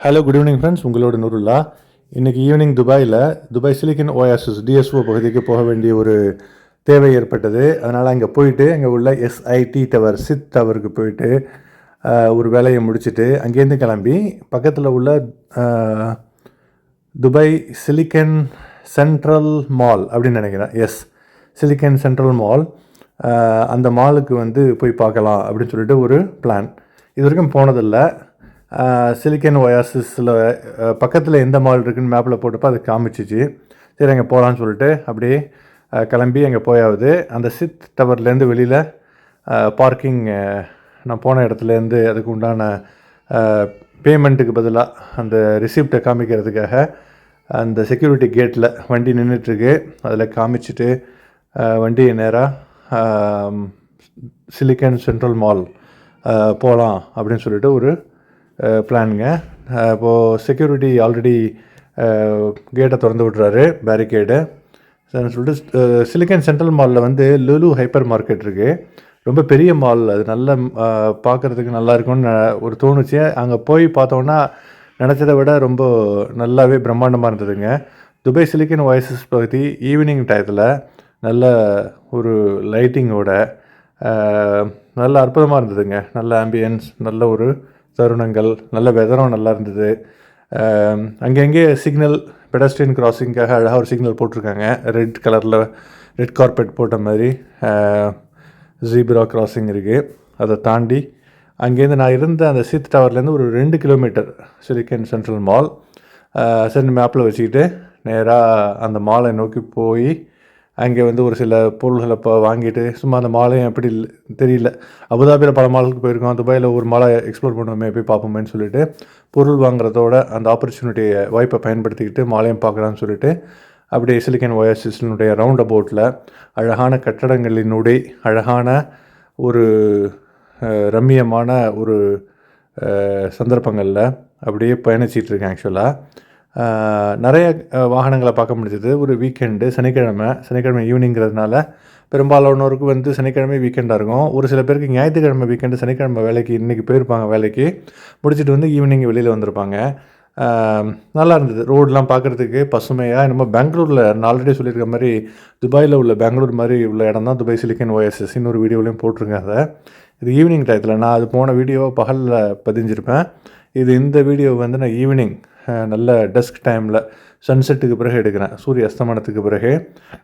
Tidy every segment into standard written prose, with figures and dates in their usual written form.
Hello good evening friends, உங்களோட நூருல்லா. இன்றைக்கி evening Dubai silicon oasis DSO பகுதிக்கு போக வேண்டிய ஒரு தேவை ஏற்பட்டது. அதனால் அங்கே போயிட்டு அங்கே உள்ள எஸ்ஐடி டவர் சித் டவருக்கு போயிட்டு ஒரு வேலையை முடிச்சுட்டு அங்கேருந்து கிளம்பி பக்கத்தில் உள்ள துபாய் சிலிக்கன் சென்ட்ரல் மால் அப்படின்னு நினைக்கிறேன். சிலிக்கன் சென்ட்ரல் மால், அந்த மாலுக்கு போய் பார்க்கலாம் அப்படின்னு சொல்லிட்டு ஒரு பிளான். இது வரைக்கும் போனதில்லை. சிலிக்கன் ஒயாசிஸில் பக்கத்தில் எந்த மால் இருக்குதுன்னு மேப்பில் போட்டப்போ அது காமிச்சிச்சு. சரி, அங்கே போகலான்னு சொல்லிட்டு அப்படியே கிளம்பி அங்கே போயாவது அந்த சித் டவர்லேருந்து வெளியில் பார்க்கிங், நான் போன இடத்துலேருந்து அதுக்கு உண்டான பேமெண்ட்டுக்கு பதிலாக அந்த ரிசிப்டை காமிக்கிறதுக்காக அந்த செக்யூரிட்டி கேட்டில் வண்டி நின்றுட்டுருக்கு. அதில் காமிச்சிட்டு வண்டியை நேராக சிலிக்கன் சென்ட்ரல் மால் போகலாம் அப்படின்னு சொல்லிட்டு ஒரு பிளானுங்க. இப்போது செக்யூரிட்டி ஆல்ரெடி கேட்டை திறந்து விட்றாரு, பேரிகேடு. சொல்லிட்டு சிலிக்கன் சென்ட்ரல் மாலில் லுலு ஹைப்பர் மார்க்கெட் இருக்குது. ரொம்ப பெரிய மால், அது நல்ல பார்க்குறதுக்கு நல்லா இருக்கும்னு ஒரு தோணுச்சு. அங்கே போய் பார்த்தோன்னா நினச்சதை விட ரொம்ப நல்லாவே பிரம்மாண்டமாக இருந்ததுங்க. துபாய் சிலிக்கன் ஒயாசிஸ் பகுதி ஈவினிங் டயத்தில் நல்ல ஒரு லைட்டிங்கோட நல்ல அற்புதமாக இருந்ததுங்க. நல்ல ஆம்பியன்ஸ், நல்ல ஒரு தருணங்கள், நல்ல வெதரும் நல்லா இருந்தது. அங்கங்கே சிக்னல், பெடஸ்ட்ரியன் கிராசிங்காக அழகாக ஒரு சிக்னல் போட்டிருக்காங்க. ரெட் கலரில் ரெட் கார்பெட் போட்ட மாதிரி ஜீப்ரா கிராசிங் இருக்குது. அதை தாண்டி அங்கேருந்து நான் இருந்த அந்த சித் டவர்லேருந்து ஒரு 2 கிலோமீட்டர் சிலிக்கன் சென்ட்ரல் மால். சரி, மேப்பில் வச்சுக்கிட்டு நேராக அந்த மாலை நோக்கி போய் அங்கே ஒரு சில பொருள்களை வாங்கிட்டு சும்மா அந்த மாலையும் எப்படி தெரியல. அபுதாபியில் பல மாலுக்கு போயிருக்கோம், துபாயில் ஒரு மாலை எக்ஸ்ப்ளோர் பண்ணுவோமே, போய் பார்ப்போமேன்னு சொல்லிட்டு பொருள் வாங்குறதோட அந்த ஆப்பர்ச்சுனிட்டியை வாய்ப்பை பயன்படுத்திக்கிட்டு மாலையும் பார்க்கலான்னு சொல்லிட்டு அப்படியே சிலிக்கன் ஒயாசிஸினுடைய ரவுண்ட் அபவுட்டில் அழகான கட்டடங்களினுடைய அழகான ஒரு ரம்மியமான ஒரு சந்தர்ப்பங்களில் அப்படியே பயணிச்சிட்ருக்கேன். ஆக்சுவலாக நிறைய வாகனங்களை பார்க்க முடிஞ்சது. ஒரு வீக்கெண்டு, சனிக்கிழமை ஈவினிங்கிறதுனால பெரும்பாலானோருக்கு சனிக்கிழமை வீக்கெண்டாக இருக்கும். ஒரு சில பேருக்கு ஞாயிற்றுக்கிழமை வீக்கெண்டு, சனிக்கிழமை வேலைக்கு இன்றைக்கி போயிருப்பாங்க. வேலைக்கு முடிச்சுட்டு ஈவினிங் வெளியில் வந்திருப்பாங்க. நல்லா இருந்தது. ரோடெலாம் பார்க்குறதுக்கு பசுமையாக. நம்ம பெங்களூரில் நான் ஆல்ரெடி சொல்லியிருக்க மாதிரி துபாயில் உள்ள பெங்களூர் மாதிரி உள்ள இடம் தான் துபாய் சிலிக்கன் ஒயாசிஸ். இன்னொரு வீடியோலையும் போட்டிருக்கேன். அதை இது ஈவினிங் டயத்தில், நான் அது போன வீடியோவை பகலில் பதிஞ்சிருப்பேன். இந்த வீடியோ நான் ஈவினிங் நல்ல டஸ்க் டைமில் சன்செட்டுக்கு பிறகு எடுக்கிறேன், சூரிய அஸ்தமனத்துக்கு பிறகு.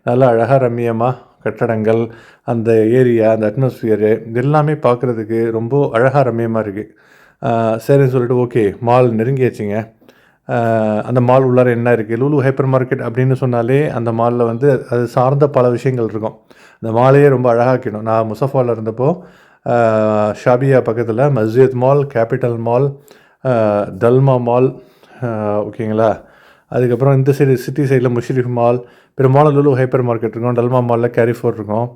நல்லா அழகாக ரம்மியமாக கட்டடங்கள், அந்த ஏரியா, அந்த அட்மாஸ்ஃபியரு, இது எல்லாமே பார்க்குறதுக்கு ரொம்ப அழகாக ரம்மியமாக இருக்குது. சரின்னு சொல்லிட்டு ஓகே, மால் நெருங்கியாச்சுங்க. அந்த மால் உள்ளார என்ன இருக்குது, லுலு ஹைப்பர் மார்க்கெட் அப்படின்னு சொன்னாலே அந்த மாலில் அது சார்ந்த பல விஷயங்கள் இருக்கும். அந்த மாலையே ரொம்ப அழகாக்கிடும். நான் முசஃபாவில் இருந்தப்போ ஷாபியா பக்கத்தில் மஸ்ஜித் மால், கேபிட்டல் மால், தல்மா மால், ஓகேங்களா. அதுக்கப்புறம் இந்த சைடு சிட்டி சைடில் முஷ்ரிஃப் மால், பெரும்பாலும் லுலு ஹைப்பர் மார்க்கெட் இருக்கும். டல்மா மாலில் கேரிஃபோர் இருக்கும்.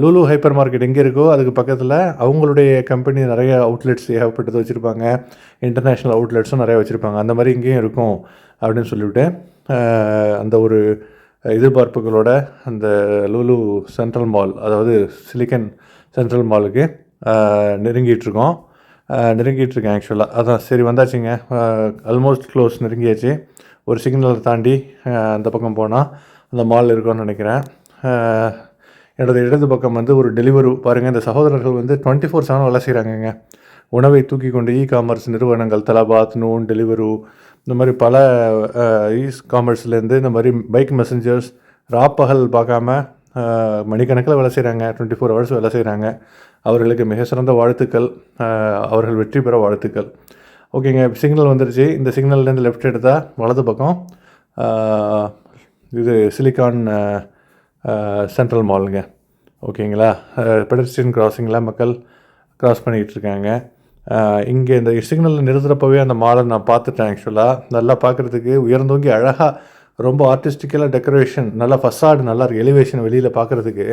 லுலு ஹைப்பர் மார்க்கெட் எங்கே இருக்கோ அதுக்கு பக்கத்தில் அவங்களுடைய கம்பெனி நிறைய அவுட்லெட்ஸ் ஏகப்பட்டது வச்சுருப்பாங்க. இன்டர்நேஷ்னல் அவுட்லெட்ஸும் நிறையா வச்சுருப்பாங்க. அந்த மாதிரி இங்கேயும் இருக்கும் அப்படின்னு சொல்லிவிட்டு அந்த ஒரு எதிர்பார்ப்புகளோட அந்த லுலு சென்ட்ரல் மால், அதாவது சிலிக்கன் சென்ட்ரல் மாலுக்கு நெருங்கிட்டுருக்கேன். ஆக்சுவலாக அதான் சரி வந்தாச்சுங்க. ஆல்மோஸ்ட் க்ளோஸ், நெருங்கியாச்சு. ஒரு சிக்னலை தாண்டி அந்த பக்கம் போனால் அந்த மால் இருக்கும்னு நினைக்கிறேன். என்னோடய இடது பக்கம் ஒரு டெலிவரி பாருங்கள். இந்த சகோதரர்கள் 24/7 வேலை செய்கிறாங்கங்க. உணவை தூக்கி கொண்டு காமர்ஸ் நிறுவனங்கள், தலாபாத், நூன், டெலிவரு, இந்த மாதிரி பல காமர்ஸ்லேருந்து இந்த மாதிரி பைக் மெசஞ்சர்ஸ் ராப்பகல் பார்க்காம மணிக்கணக்கில் வேலை செய்கிறாங்க. 24 ஹவர்ஸ் வேலை செய்கிறாங்க. அவர்களுக்கு மிக சிறந்த வாழ்த்துக்கள். அவர்கள் வெற்றி பெற வாழ்த்துக்கள். ஓகேங்க, சிக்னல் வந்துருச்சு. இந்த சிக்னல்லேருந்து லெஃப்ட் எடுத்தால் வலது பக்கம் இது சிலிக்கான் சென்ட்ரல் மாலுங்க. ஓகேங்களா. பெடஸ்ட்ரியன் கிராசிங்கில் மக்கள் க்ராஸ் பண்ணிக்கிட்டு இருக்காங்க. இங்கே இந்த சிக்னலில் நிறுத்துகிறப்பவே அந்த மாலை நான் பார்த்துட்டேன். ஆக்சுவலாக நல்லா பார்க்குறதுக்கு உயர்ந்தோங்கி அழகாக ரொம்ப ஆர்டிஸ்டிக்கலாக டெக்கரேஷன், நல்லா ஃபஸாடு நல்லா இருக்குது. எலிவேஷன் வெளியில் பார்க்குறதுக்கு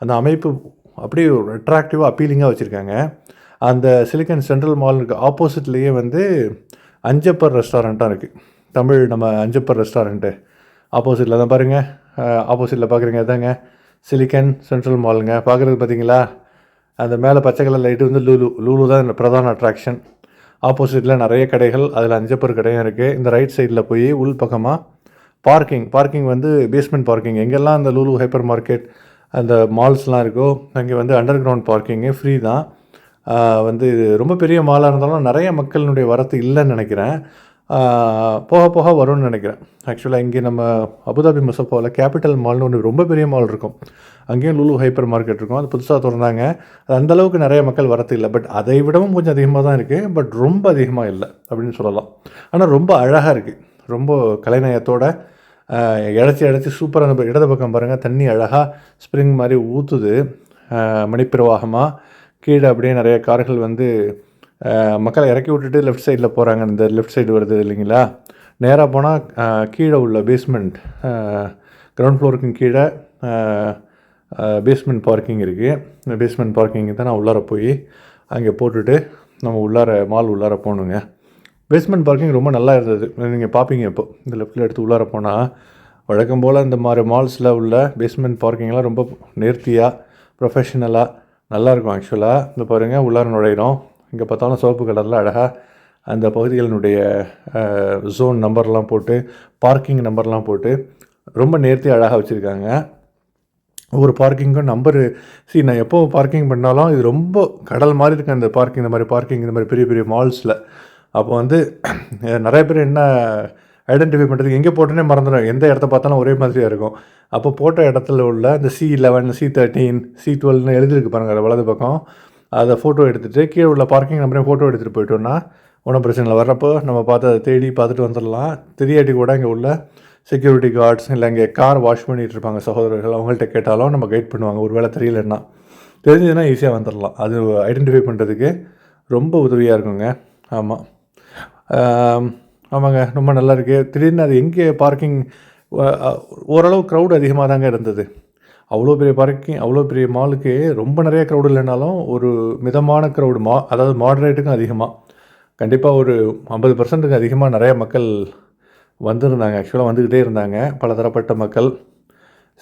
அந்த அமைப்பு அப்படியே ஒரு அட்ராக்டிவாக அப்பீலிங்காக வச்சுருக்காங்க. அந்த சிலிக்கன் சென்ட்ரல் மாலுக்கு ஆப்போசிட்லேயே அஞ்சப்பர் ரெஸ்டாரண்ட்டாக இருக்குது. தமிழ் நம்ம அஞ்சப்பர் ரெஸ்டாரண்ட்டு ஆப்போசிட்டில் தான் பாருங்கள். ஆப்போசிட்டில் பார்க்குறீங்க, அதாங்க சிலிக்கன் சென்ட்ரல் மாலுங்க. பார்க்குறது பார்த்தீங்களா, அந்த மேலே பச்சை கலர் லைட்டு லுலு தான் பிரதான அட்ராக்ஷன். ஆப்போசிட்டில் நிறைய கடைகள், அதில் அஞ்சப்பர் கடையும் இருக்குது. இந்த ரைட் சைடில் போய் உள் பக்கமாக பார்க்கிங் வந்து பேஸ்மெண்ட் பார்க்கிங். எங்கெல்லாம் அந்த லூலு ஹைப்பர் மார்க்கெட் அந்த மால்ஸ்லாம் இருக்கோ அங்கே வந்து அண்டர் கிரவுண்ட் பார்க்கிங்கு ஃப்ரீ தான். வந்து இது ரொம்ப பெரிய மாலாக இருந்தாலும் நிறைய மக்களினுடைய வரத்து இல்லைன்னு நினைக்கிறேன். போக போக வரும்னு நினைக்கிறேன். ஆக்சுவலாக இங்கே நம்ம அபுதாபி முசஃபாவில் கேபிட்டல் மால்னு ஒன்று ரொம்ப பெரிய மால் இருக்கும். அங்கேயும் லூலு ஹைப்பர் மார்க்கெட் இருக்கும். அது புதுசாக திறந்தாங்க. அது அந்தளவுக்கு நிறைய மக்கள் வரத்து இல்லை. பட் அதை விடவும் கொஞ்சம் அதிகமாக தான் இருக்குது. பட் ரொம்ப அதிகமாக இல்லை அப்படின்னு சொல்லலாம். ஆனால் ரொம்ப அழகாக இருக்குது. ரொம்ப கலைநயத்தோட இழைச்சி சூப்பராக அந்த இடது பக்கம் பாருங்கள், தண்ணி அழகாக ஸ்ப்ரிங் மாதிரி ஊற்றுது மணிப்பிரவாகமாக. கீழே அப்படியே நிறைய கார்கள் வந்து மக்களை இறக்கி விட்டுட்டு லெஃப்ட் சைடில் போகிறாங்க. இந்த லெஃப்ட் சைடு வருது இல்லைங்களா? நேராக போனால் கீழே உள்ள பேஸ்மெண்ட் கிரவுண்ட் ஃப்ளோருக்கு கீழே பேஸ்மெண்ட் பார்க்கிங் இருக்குது. இந்த பேஸ்மெண்ட் பார்க்கிங் தான் நான் உள்ளார போய் அங்கே போட்டுட்டு நம்ம உள்ளார மால் உள்ளார போகணுங்க. பேஸ்மெண்ட் பார்க்கிங் ரொம்ப நல்லா இருந்தது. நீங்கள் பார்ப்பீங்க இப்போ இந்த லெஃப்ட்டில் எடுத்து உள்ளார போனால் வழக்கம் போல் இந்த மாதிரி மால்ஸில் உள்ள பேஸ்மெண்ட் பார்க்கிங்லாம் ரொம்ப நேர்த்தியாக ப்ரொஃபஷ்னலாக நல்லாயிருக்கும். ஆக்சுவலாக இந்த பாருங்கள் உள்ளார நுழையிறோம். இங்கே பார்த்தாலும் சிவப்பு கலரில் அழகாக அந்த பகுதிகளினுடைய ஜோன் நம்பர்லாம் போட்டு பார்க்கிங் நம்பர்லாம் போட்டு ரொம்ப நேர்த்தியாக அழகாக வச்சுருக்காங்க. ஒவ்வொரு பார்க்கிங்கும் நம்பரு நான் எப்போ பார்க்கிங் பண்ணாலும் இது ரொம்ப கடல் மாதிரி இருக்குது அந்த பார்க்கிங். இந்த மாதிரி பெரிய பெரிய மால்ஸில் அப்போ வந்து நிறைய பேர் என்ன ஐடென்டிஃபை பண்ணுறதுக்கு எங்கே போட்டோன்னே மறந்துடும். எந்த இடத்த பார்த்தாலும் ஒரே மாதிரியாக இருக்கும். அப்போ போட்ட இடத்துல உள்ள இந்த C11, C13, C12ன்னு எழுதிருக்கு பாருங்கள் வலது பக்கம். அதை ஃபோட்டோ எடுத்துகிட்டு கீழே உள்ள பார்க்கிங் நம்பரையும் ஃபோட்டோ எடுத்துகிட்டு போயிட்டோன்னா ஒன்றும் பிரச்சனை இல்லை. வர்றப்போ நம்ம பார்த்து அதை தேடி பார்த்துட்டு வந்துடலாம். தெரியாட்டி கூட இங்கே உள்ள செக்யூரிட்டி கார்ட்ஸ் இல்லை இங்கே கார் வாஷ் பண்ணிகிட்டு இருப்பாங்க சகோதரர்கள், அவங்கள்ட்ட கேட்டாலும் நம்ம கைட் பண்ணுவாங்க. ஒரு வேளை தெரியலன்னா தெரிஞ்சதுன்னா ஈஸியாக வந்துடலாம். அது ஐடென்டிஃபை பண்ணுறதுக்கு ரொம்ப உதவியாக இருக்குங்க. ஆமாங்க, ரொம்ப நல்லா இருக்குது. திடீர்னு அது எங்கே பார்க்கிங் ஓரளவு க்ரௌடு அதிகமாக தாங்க இருந்தது. அவ்வளோ பெரிய பார்க்கிங், அவ்வளோ பெரிய மாலுக்கு ரொம்ப நிறைய க்ரௌடு இல்லைனாலும் ஒரு மிதமான க்ரௌடு அதாவது மாடரேட்டுக்கும் அதிகமாக கண்டிப்பாக ஒரு 50%க்கு அதிகமாக நிறைய மக்கள் வந்திருந்தாங்க. ஆக்சுவலாக வந்துக்கிட்டே இருந்தாங்க பல தரப்பட்ட மக்கள்.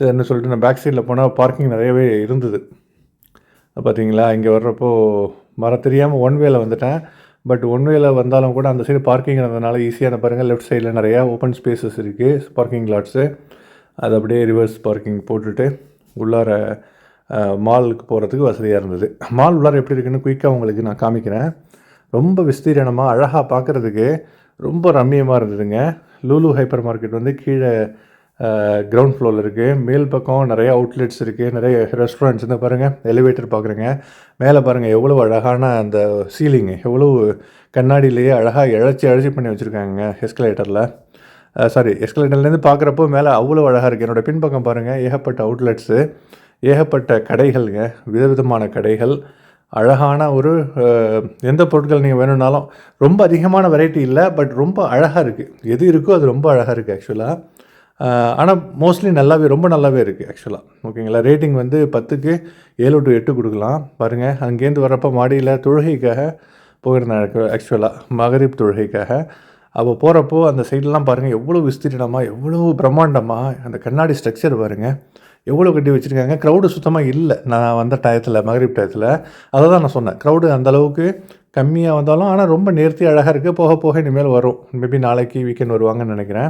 சரின்னு சொல்லிட்டு நான் பேக் சைடில் போனால் பார்க்கிங் நிறையவே இருந்தது. பார்த்தீங்களா, இங்கே வர்றப்போ தெரியாமல் ஒன் வேல வந்துட்டேன். பட் ஒன் வேல வந்தாலும் கூட அந்த சைடு பார்க்கிங் இருந்ததுனால ஈஸியாக பாருங்கள் லெஃப்ட் சைடில் நிறையா ஓப்பன் ஸ்பேசஸ் இருக்குது, பார்க்கிங் லாட்ஸு. அது அப்படியே ரிவர்ஸ் பார்க்கிங் போட்டுட்டு உள்ளார மாலுக்கு போகிறதுக்கு வசதியாக இருந்தது. மால் உள்ளார எப்படி இருக்குன்னு குயிக்காக உங்களுக்கு நான் காமிக்கிறேன். ரொம்ப விஸ்தீரணமாக அழகாக பார்க்குறதுக்கு ரொம்ப ரம்மியமாக இருந்ததுங்க. லூலு ஹைப்பர் மார்க்கெட் வந்து கீழே கிரவுண்ட் ஃப்ளோரில் இருக்குது. மேல் பக்கம் நிறைய அவுட்லெட்ஸ் இருக்குது, நிறைய ரெஸ்டாரண்ட்ஸ். இந்த பாருங்கள் எலிவேட்டர் பார்க்குறேங்க. மேலே பாருங்கள் எவ்வளோ அழகான அந்த சீலிங்கு, எவ்வளோ கண்ணாடியிலேயே அழகாக இழைச்சி பண்ணி வச்சுருக்காங்க. எஸ்கலேட்டர்லேருந்து பார்க்குறப்போ மேலே அவ்வளோ அழகாக இருக்குது. என்னோடய பின்பக்கம் பாருங்கள் ஏகப்பட்ட அவுட்லெட்ஸு, ஏகப்பட்ட கடைகள்ங்க, விதவிதமான கடைகள். அழகான ஒரு எந்த பொருட்கள் நீங்கள் வேணும்னாலும் ரொம்ப அதிகமான வெரைட்டி இல்லை, பட் ரொம்ப அழகாக இருக்குது. எது இருக்கோ அது ரொம்ப அழகாக இருக்குது ஆக்சுவலாக. ஆனால் மோஸ்ட்லி ரொம்ப நல்லாவே இருக்குது ஆக்சுவலாக. ஓகேங்களா, ரேட்டிங் வந்து 10க்கு 7 to 8 கொடுக்கலாம். பாருங்கள், அங்கேருந்து வர்றப்போ மாடியில் தொழுகைக்காக போயிருந்தேன் ஆக்சுவலாக, மகரிப் தொழுகைக்காக. அப்போ போகிறப்போ அந்த சைட்லாம் பாருங்கள் எவ்வளோ விஸ்தீரணமாக, எவ்வளோ பிரம்மாண்டமாக அந்த கண்ணாடி ஸ்ட்ரக்சர் பாருங்கள் எவ்வளோ கட்டி வச்சுருக்காங்க. க்ரௌடு சுத்தமாக இல்லை நான் வந்த டயத்தில், மகரிப் டயத்தில். அதை தான் நான் சொன்னேன், க்ரௌடு அந்தளவுக்கு கம்மியாக வந்தாலும் ஆனால் ரொம்ப நேர்த்தி அழகாக இருக்குது. போக போக இனிமேல் வரும். மேபி நாளைக்கு வீக்கெண்ட் வருவாங்கன்னு நினைக்கிறேன்.